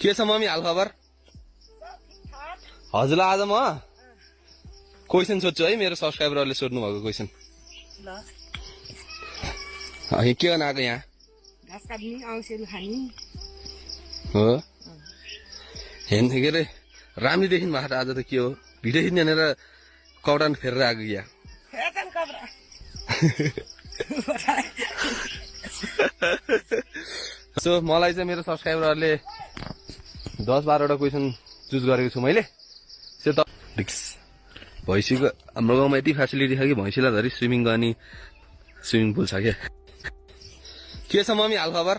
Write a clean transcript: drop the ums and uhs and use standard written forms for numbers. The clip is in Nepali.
के छ मम्मी हाल खबर? हजुरलाई आज म क्वेसन सोध्छु है, मेरो सब्सक्राइबरहरूले सोध्नु भएको क्वेसन। के गर्न आएको यहाँ? घाँस काट्ने, औँसीहरू खाने हो। हेर्नु के अरे राम्री देखिनु भएको आज त के हो? भिडियो खिच्ने भनेर कौडान फेरेर आएको क्या? सो मलाई चाहिँ मेरो सब्सक्राइबरहरूले 10-12 वटा क्वेसन चुज गरेको छु मैले। त्यो त भैँसीको हाम्रो गाउँमा यति फेसिलिटी छ कि भैँसीलाई धरि स्विमिङ गर्ने स्विमिङ पुल छ क्या। के छ मम्मी हाल खबर?